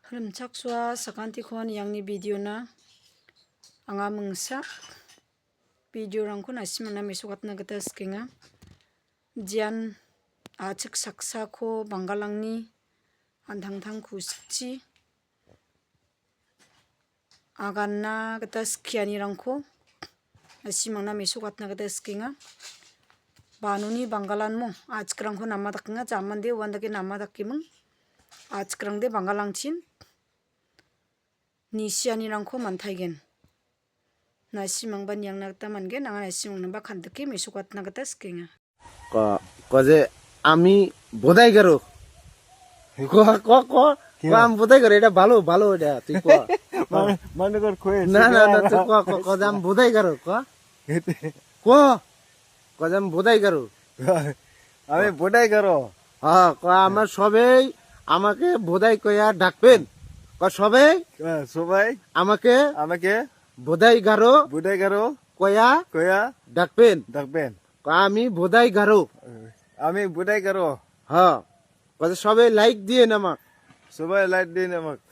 Harimchaksua sakanti khon yangni video na anga mungsa video rangko nasimana mesokatna gita skenga jian achik saksa ko banggalangni antangtang kusikchi aganna gita skiani rangko nasimana mesokatna gita skenga banuni banggalanmo achikrangko namadakkenga jamande wandake namadakkemung achikrangde banggalangchin nisianirangko mantaigen nasimangban yang nagta mangen anga nasimang namba khandike mesokatna gita skenga যে আমি বোধাই করো আমি বোধাই করো এটা ভালো ভালো এটা তুই মনে কর কই না না না তুই আমি বোধাই করো আমি বোধাই করো আমি বোধাই করো হ্যাঁ আমার সবাই আমাকে বোধাই কইয়া ডাকবেন সবাই সবাই আমাকে আমাকে বোধাই গারো কয়া কয়া ডাকবেন ডাকবেন আমি বোধাই গারো আমি বোধাই করো হ্যাঁ সবাই লাইক দিয়ে আমাকে সবাই লাইট দিন আমাকে